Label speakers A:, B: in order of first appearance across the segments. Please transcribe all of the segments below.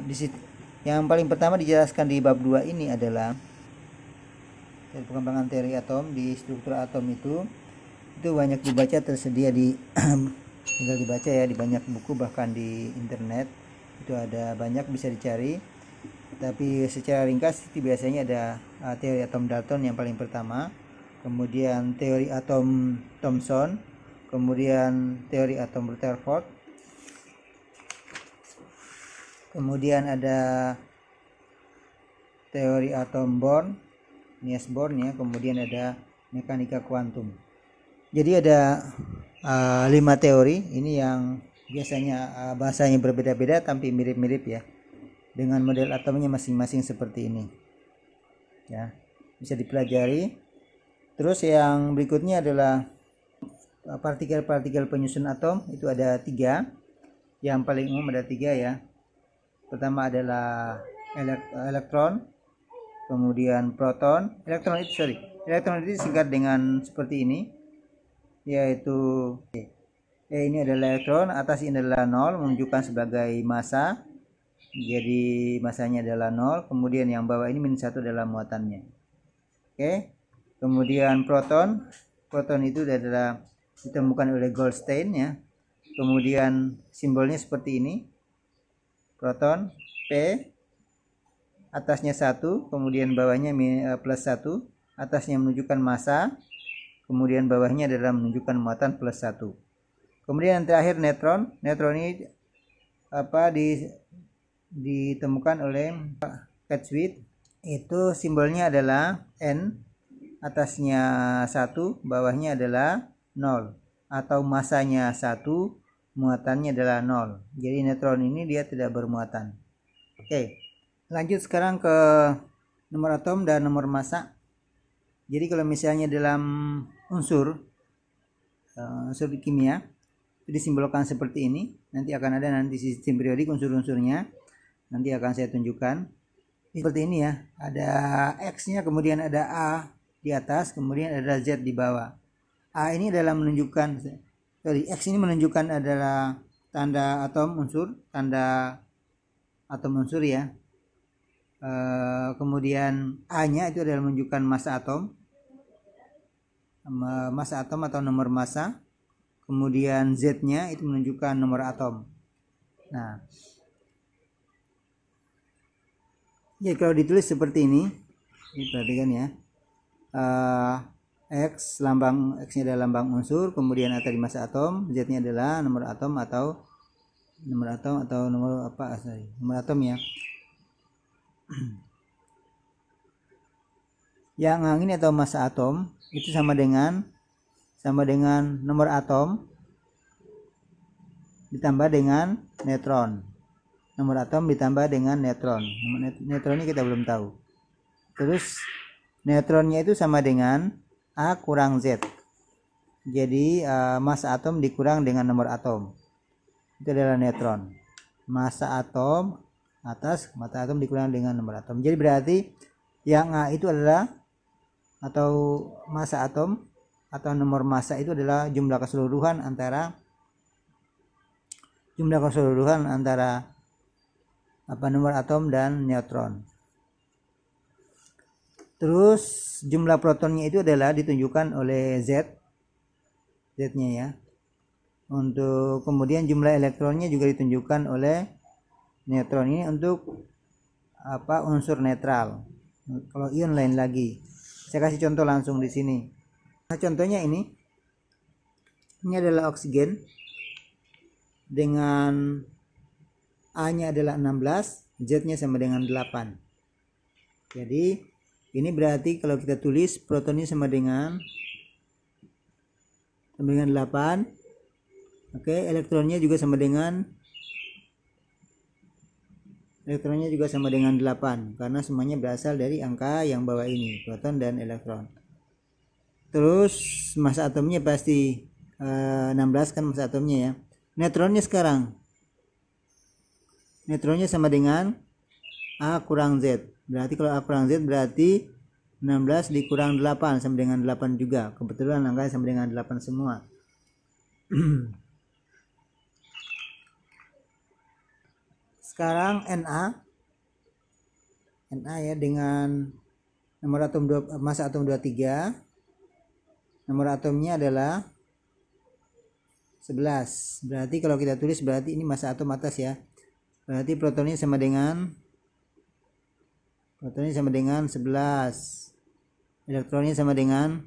A: di situ yang paling pertama dijelaskan di bab 2 ini adalah pengembangan teori atom. Di struktur atom itu banyak dibaca, tersedia di tinggal dibaca ya, di banyak buku, bahkan di internet itu ada banyak, bisa dicari. Tapi secara ringkas itu biasanya ada teori atom Dalton yang paling pertama, kemudian teori atom Thomson, kemudian teori atom Rutherford, kemudian ada teori atom Bohr, Niels Bohr ya, kemudian ada mekanika kuantum. Jadi ada 5 teori ini yang biasanya bahasanya berbeda-beda tapi mirip-mirip ya, dengan model atomnya masing-masing seperti ini ya, bisa dipelajari. Terus yang berikutnya adalah partikel-partikel penyusun atom. Itu ada 3, yang paling umum ada 3 ya. Pertama adalah elektron, kemudian proton. Elektron itu disingkat dengan seperti ini, yaitu ini adalah elektron, atas ini adalah 0 menunjukkan sebagai massa, jadi masanya adalah 0. Kemudian yang bawah ini -1 adalah muatannya. Oke. Kemudian proton itu adalah ditemukan oleh Goldstein ya. Kemudian simbolnya seperti ini, proton P, atasnya 1, kemudian bawahnya +1, atasnya menunjukkan massa, kemudian bawahnya adalah menunjukkan muatan +1. Kemudian yang terakhir neutron ini ditemukan oleh Catchwit. Itu simbolnya adalah N, atasnya 1, bawahnya adalah 0, atau masanya 1, muatannya adalah 0. Jadi neutron ini dia tidak bermuatan. Oke, lanjut sekarang ke nomor atom dan nomor massa. Jadi kalau misalnya dalam unsur kimia itu disimbolkan seperti ini. Nanti akan ada sistem periodik unsur-unsurnya. Nanti akan saya tunjukkan. Seperti ini ya. Ada X-nya, kemudian ada A di atas, kemudian ada Z di bawah. A ini adalah menunjukkan, X ini menunjukkan adalah tanda atom unsur, tanda atom unsur ya. Kemudian A-nya itu adalah menunjukkan massa atom atau nomor massa. Kemudian Z-nya itu menunjukkan nomor atom. Nah, jadi kalau ditulis seperti ini perhatikan ya. X-nya adalah lambang unsur, kemudian A tadi massa atom, Z-nya adalah nomor atom atau nomor atom ya. Yang ini atau massa atom itu sama dengan nomor atom ditambah dengan neutron. Nomor atom ditambah dengan neutron. Neutronnya kita belum tahu. Terus neutronnya itu sama dengan A kurang Z. Jadi massa atom dikurang dengan nomor atom. Itu adalah neutron. Massa atom atas massa atom dikurang dengan nomor atom. Jadi berarti yang A itu adalah, atau massa atom atau nomor massa itu adalah jumlah keseluruhan antara nomor atom dan neutron. Terus jumlah protonnya itu adalah ditunjukkan oleh Z-nya ya. Untuk kemudian jumlah elektronnya juga ditunjukkan oleh neutron ini untuk unsur netral. Kalau ion lain lagi. Saya kasih contoh langsung di sini. Nah, contohnya ini adalah oksigen dengan A-nya adalah 16, Z-nya sama dengan 8. Jadi ini berarti kalau kita tulis protonnya sama dengan 8. Oke, elektronnya juga sama dengan 8 karena semuanya berasal dari angka yang bawah ini, proton dan elektron. Terus massa atomnya pasti 16 kan massa atomnya ya. Neutronnya sekarang. Neutronnya sama dengan A kurang Z. Berarti kalau A kurang Z berarti 16 dikurang 8 sama dengan 8 juga. Kebetulan angkanya sama dengan 8 semua. Sekarang Na ya, dengan nomor atom massa atom 23, nomor atomnya adalah 11. Berarti kalau kita tulis, berarti ini massa atom atas ya. Berarti protonnya sama dengan 11. Elektronnya sama dengan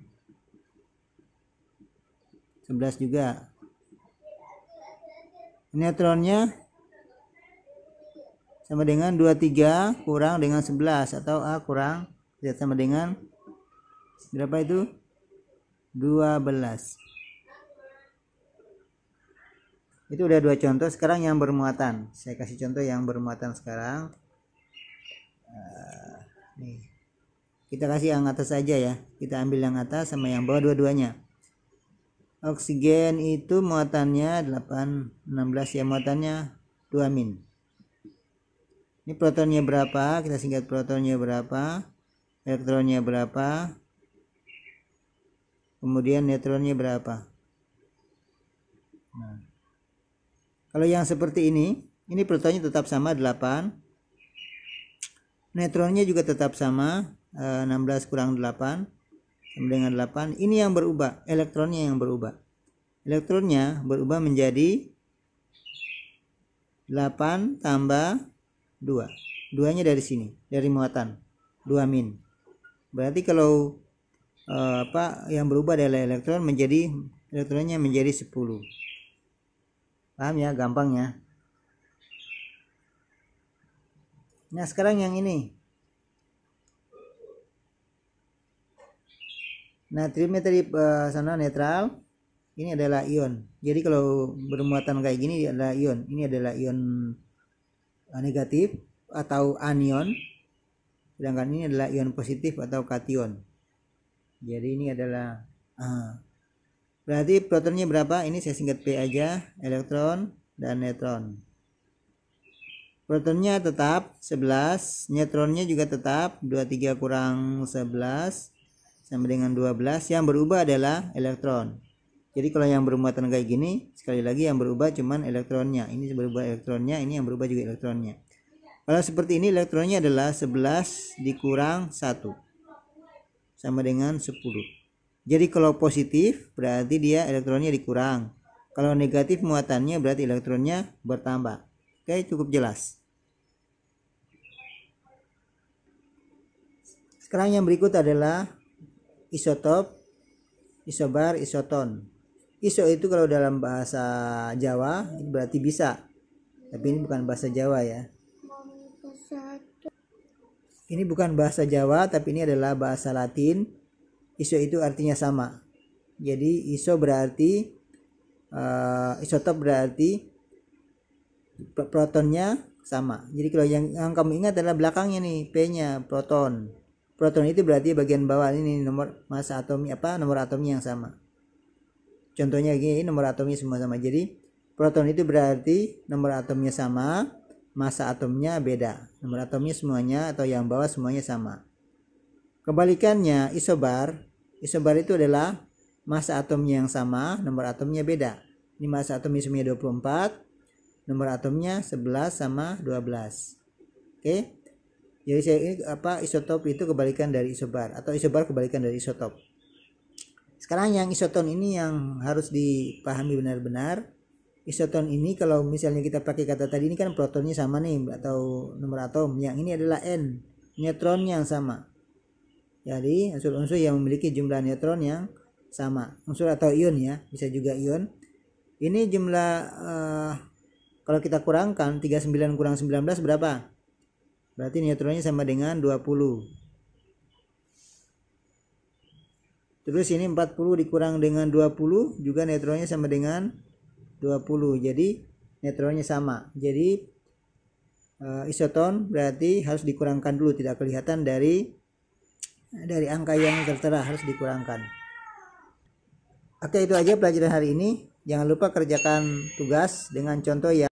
A: 11 juga. Neutronnya sama dengan 23 kurang dengan 11, atau A kurang Z sama dengan berapa itu? 12. Itu udah 2 contoh. Sekarang yang bermuatan. Saya kasih contoh yang bermuatan sekarang. Nih. Kita kasih yang atas saja ya. Kita ambil yang atas sama yang bawah dua-duanya. Oksigen itu muatannya 16 ya, muatannya 2 min. Ini protonnya berapa? Kita singkat protonnya berapa, elektronnya berapa, kemudian neutronnya berapa. Nah, kalau yang seperti ini protonnya tetap sama 8, neutronnya juga tetap sama 16 kurang 8 sama dengan 8. Ini yang berubah, elektronnya yang berubah. Elektronnya berubah menjadi 8 tambah 2. 2-nya dari sini, dari muatan 2 min. Berarti kalau yang berubah adalah elektron, elektronnya menjadi 10. Paham ya, gampang ya. Nah, sekarang yang ini. Natriumnya tadi sana netral. Ini adalah ion. Jadi kalau bermuatan kayak gini adalah ion. Ini adalah ion negatif atau anion, sedangkan ini adalah ion positif atau kation. Jadi ini adalah berarti protonnya berapa? Ini saya singkat P aja, elektron dan neutron. Protonnya tetap 11, neutronnya juga tetap 23 kurang 11 sama dengan 12. Yang berubah adalah elektron. Jadi kalau yang bermuatan kayak gini, sekali lagi yang berubah cuman elektronnya. Ini berubah elektronnya, ini yang berubah juga elektronnya. Kalau seperti ini, elektronnya adalah 11 dikurang 1 sama dengan 10. Jadi kalau positif berarti dia elektronnya dikurang. Kalau negatif muatannya berarti elektronnya bertambah. Oke, cukup jelas. Sekarang yang berikut adalah isotop, isobar, isoton. Iso itu kalau dalam bahasa Jawa berarti bisa, tapi ini bukan bahasa Jawa ya. Ini bukan bahasa Jawa, tapi ini adalah bahasa Latin. Iso itu artinya sama. Jadi iso berarti isotop berarti protonnya sama. Jadi kalau yang kamu ingat adalah belakangnya nih, P-nya proton. Proton itu berarti bagian bawah ini nomor massa atomnya nomor atomnya yang sama. Contohnya gini, nomor atomnya semua sama. Jadi proton itu berarti nomor atomnya sama, massa atomnya beda. Nomor atomnya semuanya atau yang bawah semuanya sama. Kebalikannya isobar itu adalah massa atomnya yang sama, nomor atomnya beda. Ini massa atomnya semuanya 24, nomor atomnya 11 sama 12. Oke. Jadi isotop itu kebalikan dari isobar, atau isobar kebalikan dari isotop. Sekarang yang isoton ini yang harus dipahami benar-benar. Isoton ini kalau misalnya kita pakai kata tadi, ini kan protonnya sama nih atau nomor atom. Yang ini adalah N, neutronnya yang sama. Jadi unsur-unsur yang memiliki jumlah neutron yang sama. Unsur atau ion ya, bisa juga ion. Ini jumlah kalau kita kurangkan 39 kurang 19 berapa? Berarti neutronnya sama dengan 20. Terus ini 40 dikurang dengan 20 juga neutronnya sama dengan 20. Jadi neutronnya sama. Jadi isoton berarti harus dikurangkan dulu, tidak kelihatan dari angka yang tertera, harus dikurangkan. Oke, itu aja pelajaran hari ini. Jangan lupa kerjakan tugas dengan contoh yang